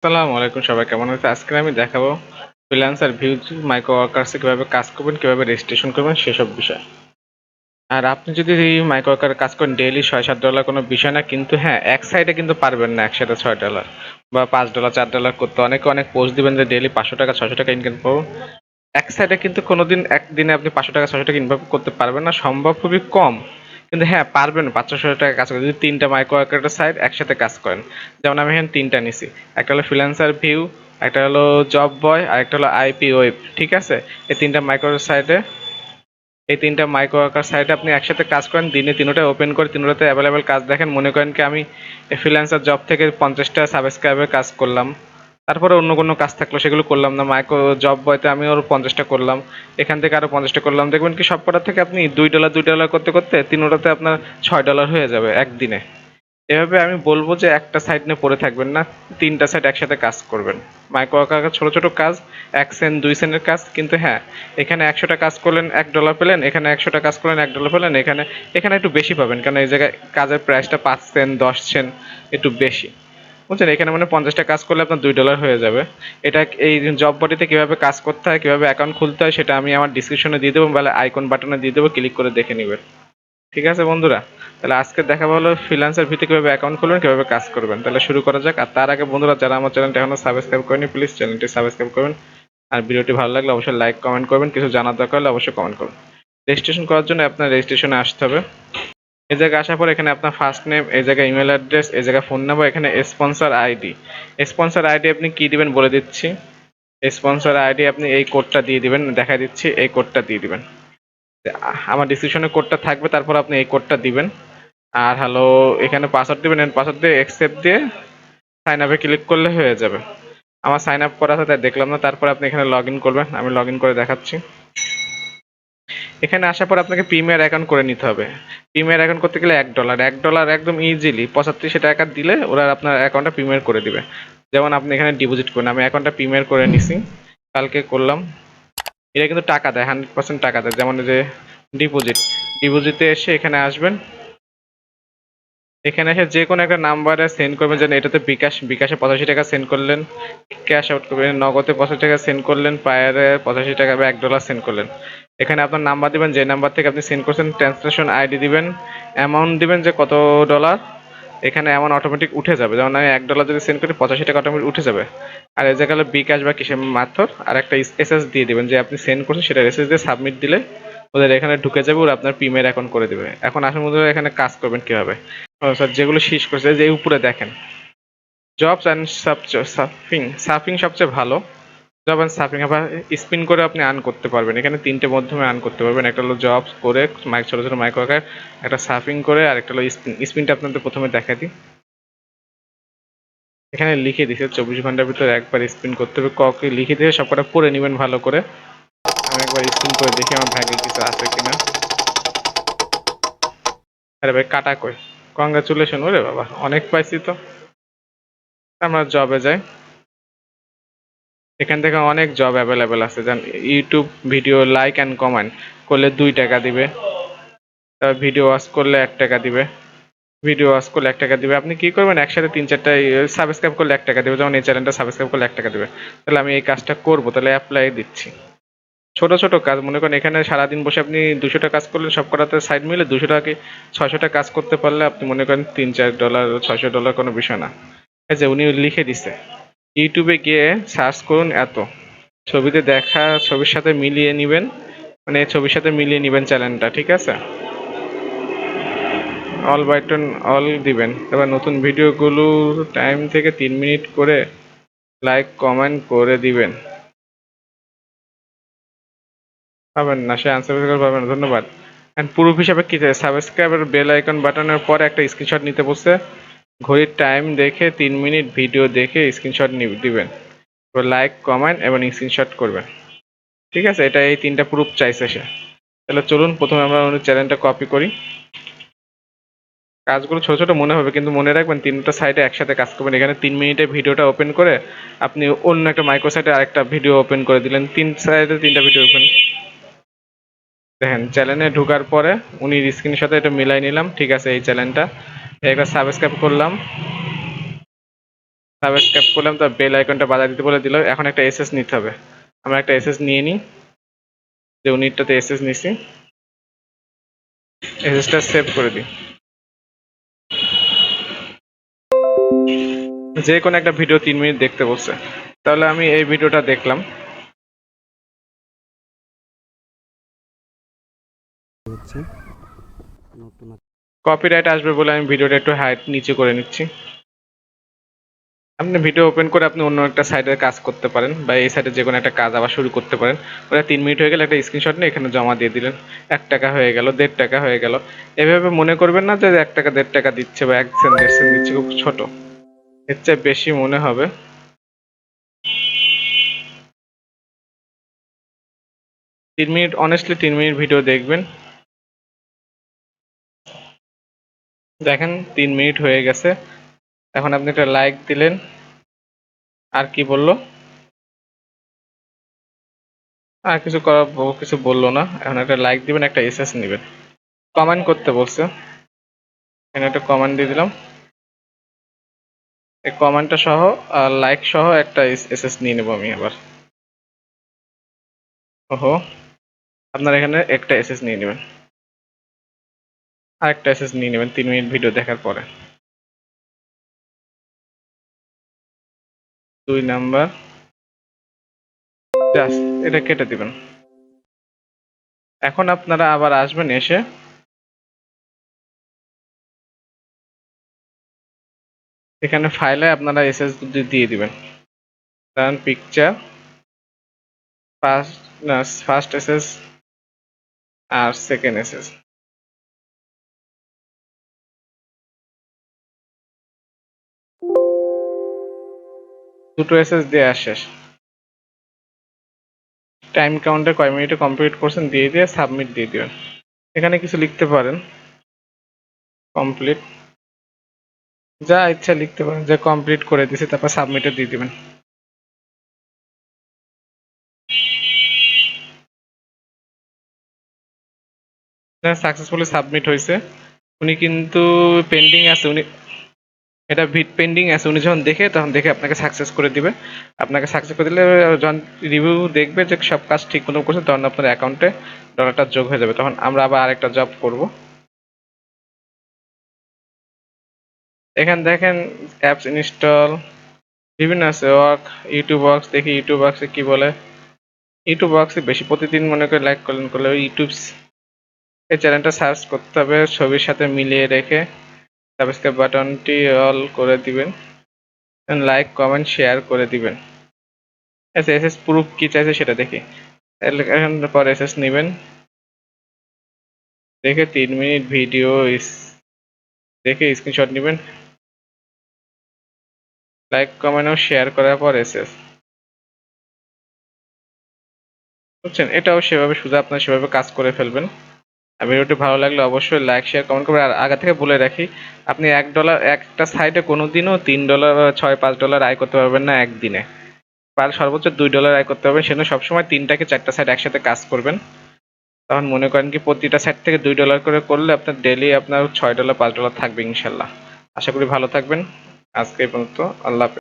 আসসালামু আলাইকুম, সবাই কেমন আছে? আজকে আমি দেখাবো ফ্রিল্যান্সার ভিউজ মাইক্রো ওয়ার্কার্সে কিভাবে কাজ করবেন, কিভাবে রেজিস্ট্রেশন করবেন সেসব বিষয়। আর আপনি যদি এই মাইক্রো ওয়ার্কার কাজ করেন ডেইলি $6-7 কোনো বিষয় না, কিন্তু হ্যাঁ এক সাইডে কিন্তু পারবেন না একসাথে $6 বা $5 $4 করতে। অনেকে অনেক পোস্ট দিবেন যে ডেইলি $500 $600 ইনকাম করবো। এক সাইডে কিন্তু কোনোদিন একদিনে আপনি $500 $600 ইনকাম করতে পারবেন না, সম্ভব খুবই কম। কিন্তু হ্যাঁ পারবেন 500-600 টাকা কাজ করে যদি তিনটা মাইক্রো ওয়ার্কারের সাইড একসাথে কাজ করেন। যেমন আমি এখানে তিনটা নিছি, একটা হলো ফ্রিল্যান্সার ভিউ, একটা হলো জব বয়, আর একটা হলো আইপি ওয়েব। ঠিক আছে, এই তিনটা মাইক্রো সাইডে এই তিনটা মাইক্রো ওয়ার্কার সাইটে আপনি একসাথে কাজ করেন, দিনে তিনোটা ওপেন করে তিনোটাতে অ্যাভেলেবেল কাজ দেখেন। মনে করেন কি আমি ফ্রিল্যান্সার জব থেকে 50টা সাবস্ক্রাইবের কাজ করলাম, তারপরে অন্য কোনো কাজ থাকলো সেগুলো করলাম না। মাইক্রো জব বয়তে আমি ওর 50টা করলাম, এখান থেকে আরও 50টা করলাম। দেখবেন কি সবকটা থেকে আপনি $2 করতে করতে তিনোটাতে আপনার $6 হয়ে যাবে একদিনে। এভাবে আমি বলবো যে একটা সাইড নিয়ে পড়ে থাকবেন না, তিনটা সাইড একসাথে কাজ করবেন। মাইক্রো ওয়ার্কার ছোট ছোট কাজ, 1 সেন্ট 2 সেন্টের কাজ, কিন্তু হ্যাঁ এখানে 100টা কাজ করলেন $1 পেলেন, এখানে 100টা কাজ করলেন $1 পেলেন, এখানে এখানে একটু বেশি পাবেন, কারণ এই জায়গায় কাজের প্রাইসটা 5 সেন্ট 10 সেন্ট একটু বেশি। বুঝছেন, এখানে মানে 50টা কাজ করলে আপনার $2 হয়ে যাবে। এটা এই জব বডিতে কিভাবে কাজ করতে হয়, কিভাবে অ্যাকাউন্ট খুলতে হয় সেটা আমি আমার ডিসক্রিপশনে দিয়ে দেবো, বা আইকন বাটনে দিয়ে দেবো, ক্লিক করে দেখে নেবেন। ঠিক আছে বন্ধুরা, তাহলে আজকে দেখাবো হলো ফ্রিল্যান্সার ভিত্তিক কিভাবে অ্যাকাউন্ট খুলবেন, কিভাবে কাজ করবেন। তাহলে শুরু করা যাক। আর তার আগে বন্ধুরা, যারা আমার চ্যানেলটা এখনো সাবস্ক্রাইব করেনি, প্লিজ চ্যানেলটি সাবস্ক্রাইব করবেন। আর ভিডিওটি ভালো লাগলে অবশ্যই লাইক কমেন্ট করবেন, কিছু জানার দরকার হলে অবশ্যই কমেন্ট করবেন। রেজিস্ট্রেশন করার জন্য আপনার রেজিস্ট্রেশনে আসতে হবে। এই জায়গায় আসার পর এখানে আপনার ফার্স্ট নেম, এই জায়গায় ইমেল অ্যাড্রেস, এই জায়গায় ফোন নাম্বার, এখানে স্পন্সর আইডি। স্পন্সর আইডি আপনি কি দিবেন বলে দিচ্ছি। স্পন্সর আইডি আপনি এই কোডটা দিয়ে দিবেন, দেখা দিচ্ছি, এই কোডটা দিয়ে দিবেন। আমার ডিসক্রিপশনে কোডটা থাকবে, তারপর আপনি এই কোডটা দিবেন। আর হ্যালো, এখানে পাসওয়ার্ড দিবেন, পাসওয়ার্ড দিয়ে অ্যাকসেপ্ট দিয়ে সাইন আপে ক্লিক করলে হয়ে যাবে। আমার সাইন আপ করা আছে তাই দেখলাম না, তারপর আপনি এখানে লগ ইন করবেন। আমি লগ ইন করে দেখাচ্ছি। এখানে আসার পর আপনাকে প্রিমিয়ার অ্যাকাউন্ট করে নিতে হবে। প্রিমিয়ার অ্যাকাউন্ট করতে গেলে $1 একদম ইজিলি 85 টাকা দিলে ওরা আপনার অ্যাকাউন্টটা প্রিমিয়ার করে দিবে। যেমন আপনি এখানে ডিপোজিট করেন, আমি অ্যাকাউন্টটা প্রিমিয়ার করে নিছি, কালকে করলাম। এটা কিন্তু টাকা দেয়, 100% টাকা দেয়। যেমন যে ডিপোজিট, ডিপোজিটে এসে এখানে আসবেন। এখানে এসে যে কোনো একটা নাম্বারে সেন্ড করবেন, যেন এটাতে বিকাশে 85 টাকা সেন্ড করলেন, ক্যাশ আউট করবেন, নগদে 85 টাকা সেন্ড করলেন, পায়ারে 85 টাকা বা $1 সেন্ড করলেন। এখানে আপনার নাম্বার দিবেন, যে নাম্বার থেকে আপনি সেন্ড করছেন, ট্রান্সলেশন আইডি দিবেন, অ্যামাউন্ট দিবেন যে কত ডলার। এখানে অ্যামাউন্ট অটোমেটিক উঠে যাবে, যেমন আমি $1 যদি সেন্ড করি 85 টাকা অটোমেটিক উঠে যাবে। আর এই জায়গায় বিকাশ বা কিসের মারফত আর একটা এসএস দিয়ে দিবেন, যে আপনি সেন্ড করছেন সেটা এসএস দিয়ে সাবমিট দিলে ওদের এখানে ঢুকে যাবে, ওরা আপনার প্রিমিয়ার অ্যাকাউন্ট করে দেবে। এখন আসুন বন্ধুরা, এখানে কাজ করবেন কিভাবে। স্যার যেগুলো শেষ করছে যে উপরে দেখেন, জবস অ্যান্ড সাফিং, সাফিং সবচেয়ে ভালো। জব অ্যান্ড সাফিং আবার স্পিন করে আপনি আর্ন করতে পারবেন। এখানে তিনটে মাধ্যমে আর্ন করতে পারবেন, একটা হলো জবস করে ছোটো ছোটো মাইক্রো ওয়ার্কার, একটা সাফিং করে, আর একটা হলো স্পিন। স্পিনটা আপনাদের প্রথমে দেখা দিই। এখানে লিখে দিছে 24 ঘন্টার ভিতরে একবার স্পিন করতে হবে, ককে লিখে দিয়ে সবকটা পড়ে নেবেন ভালো করে। আমি একবার স্পিন করে দেখি আমার ভাগ্যে কিছু আছে কিনা। আরে ভাই কাটা কই, কংগ্রাচুলেশন, ওরে বাবা অনেক পাইছি তো। আমরা জবে যাই, এখান থেকে অনেক জব অ্যাভেলেবেল আছে। যেমন YouTube video like and comment করলে $2 দিবে, তারপর ভিডিও ওয়াচ করলে $1 দিবে, ভিডিও ওয়াচ করলে $1 দিবে। আপনি কি করবেন, একসাথে 3-4টা সাবস্ক্রাইব করলে $1 দিবে, যেমন এই চ্যানেলটা সাবস্ক্রাইব করলে $1 দিবে। তাহলে আমি এই কাজটা করবো, তাহলে অ্যাপ্লাই দিচ্ছি। ছোট ছোট কাজ, মনে করেন এখানে সারাদিন বসে আপনি 200টা কাজ করলে, সব কটাতে সাইড মিলে 200 টাকা 600টা কাজ করতে পারলে আপনি মনে করেন $3-4 $600 কোনো বিষয় না। এই যে উনি লিখে দিছে, ইউটিউবে গিয়ে সার্চ করুন এত, ছবিতে দেখা ছবির সাথে মিলিয়ে নিবেন, মানে ছবির সাথে মিলিয়ে নিবেন চ্যানেলটা। ঠিক আছে, অল বাটন অল দিবেন। এবার নতুন ভিডিওগুলো টাইম থেকে 3 মিনিট করে লাইক কমেন্ট করে দিবেন। পাবেন না, সে আনসার পাবেন না, ধন্যবাদ। অ্যান্ড প্রুফ হিসাবে কি চাই, সাবস্ক্রাইবার বেল আইকন বাটনের পরে একটা স্ক্রিনশট নিতে বলছে, ঘড়ির টাইম দেখে 3 মিনিট ভিডিও দেখে স্ক্রিনশট দিবেন, লাইক কমেন্ট এবং স্ক্রিনশট করবেন। ঠিক আছে, এটা এই তিনটা প্রুফ চাইছে সে। তাহলে চলুন প্রথমে আমরা ওই চ্যানেলটা কপি করি। কাজগুলো ছোট ছোট মনে হবে, কিন্তু মনে রাখবেন তিনটা সাইডে একসাথে কাজ করবেন। এখানে 3 মিনিটের ভিডিওটা ওপেন করে আপনি অন্য একটা মাইক্রো সাইটে আরেকটা ভিডিও ওপেন করে দিলেন, তিন সাইডে তিনটা ভিডিও ওপেন। দেখেন চ্যানেলে ঢোকার পরে উনি স্ক্রিনের সাথে এটা মিলাই নিলাম। ঠিক আছে, এই চ্যানেলটা একবার সাবস্ক্রাইব করলাম, সাবস্ক্রাইব করলাম, তো বেল আইকনটা বাজায় দিতে বলে দিল। এখন একটা এসএস নিতে হবে। আমরা একটা এসএস নিয়ে নিই, যে ইউনিটটাতে এসএস নিছি, এসএসটা সেভ করে দিই। যে কোনো একটা ভিডিও 3 মিনিট দেখতে বলছে, তাহলে আমি এই ভিডিওটা দেখলাম। কপিরাইট আসবে বলে আমি ভিডিওটা একটু হাইট নিচে করে নিচ্ছি। আপনি ভিডিও ওপেন করে আপনি অন্য একটা সাইডে কাজ করতে পারেন, বা এই সাইডে যে কোনো একটা কাজ আবার শুরু করতে পারেন। ওটা 3 মিনিট হয়ে গেলে একটা স্ক্রিনশট নিয়ে এখানে জমা দিয়ে দিলেন। 1 টাকা হয়ে গেল, 1.5 টাকা হয়ে গেল। এভাবে মনে করবেন না যে 1 টাকা 1.5 টাকা দিচ্ছে বা 1 সেন্ট 1.5 সেন্ট দিচ্ছে, খুব ছোট। এর চেয়ে বেশি মনে হবে। 3 মিনিট, অনেস্টলি 3 মিনিট ভিডিও দেখবেন। দেখেন 3 মিনিট হয়ে গেছে। এখন আপনি একটা লাইক দিলেন। আর কি বললো? আর কিছু করার কিছু বললো না। এখন একটা লাইক দিবেন, একটা এসএস নেবেন। কমেন্ট করতে বলছে, এখানে একটা কমেন্ট দিয়ে দিলাম। এই কমেন্টটা সহ আর লাইক সহ একটা এসএস নিয়ে নেবো আমি আবার। ওহো, আপনার এখানে একটা এসএস নিয়ে নেবেন, আর একটা এসএস নিয়ে নেবেন 3 মিনিট ভিডিও দেখার পরে। 2 নাম্বার, জাস্ট এটা কেটে দিবেন। এখন আপনারা আবার আসবেন, এসে এখানে ফাইলে আপনারা এসএস দিয়ে দিবেন। কারণ পিকচার, ফার্স্ট এসএস আর সেকেন্ড এসএস, দুটো এসএস দেওয়া শেষ। টাইম কাউন্টে কয় মিনিটে কমপ্লিট করছেন দিয়ে দিয়ে সাবমিট দিয়ে দিবেন। এখানে কিছু লিখতে পারেন, কমপ্লিট, যা ইচ্ছা লিখতে পারেন, যে কমপ্লিট করে দিছে, তারপর সাবমিটে দিয়ে দিবেন। সাকসেসফুলি সাবমিট হয়েছে। উনি কিন্তু পেন্ডিং আছে, উনি এটা পেন্ডিং আছে। উনি যখন দেখে, তখন দেখে আপনাকে সাকসেস করে দিবে। আপনাকে সাকসেস করে দিলে যখন রিভিউ দেখবে যে সব কাজ ঠিক মতো করছে, তখন আপনার অ্যাকাউন্টে ডলারটা যোগ হয়ে যাবে। তখন আমরা আবার আরেকটা জব করব। এখানে দেখেন অ্যাপস ইনস্টল, বিভিন্ন আছে, ওয়ার্ক, ইউটিউব ওয়ার্কস। দেখি ইউটিউব ওয়ার্কসে কি বলে। ইউটিউব ওয়ার্কসে বেশি, প্রতিদিন মনে করে লাইক করলে ইউটিউব, এই চ্যানেলটা সার্চ করতে হবে, ছবির সাথে মিলিয়ে রেখে সাবস্ক্রাইব বাটনটি অল করে দিবেন, লাইক কমেন্ট শেয়ার করে দিবেন। আচ্ছা, এসএস প্রুফ কি চাইছে সেটা দেখি। এখন পর এসএস নেবেন, দেখে 3 মিনিট ভিডিও দেখে স্ক্রিনশট নেবেন, লাইক কমেন্ট ও শেয়ার করার পর এসএস। বুঝছেন, এটাও সেভাবে শুধু আপনার সেভাবে কাজ করে ফেলবেন। আর ভিডিওটি ভালো লাগলে অবশ্যই লাইক শেয়ার কমেন্ট করবেন। আর আগে থেকে বলে রাখি, আপনি $1 একটা সাইটে কোনোদিনও $3 $6 $5 আয় করতে পারবেন না একদিনে। সর্বোচ্চ $2 আয় করতে পারবেন। সেজন্য সবসময় 3টা কি 4টা সাইট একসাথে কাজ করবেন। তখন মনে করেন কি প্রতিটা সাইট থেকে $2 করে করলে আপনার ডেইলি আপনার $6 $5 থাকবে ইনশাল্লাহ। আশা করি ভালো থাকবেন। আজকে এই পর্যন্ত, আল্লাহ হাফেজ।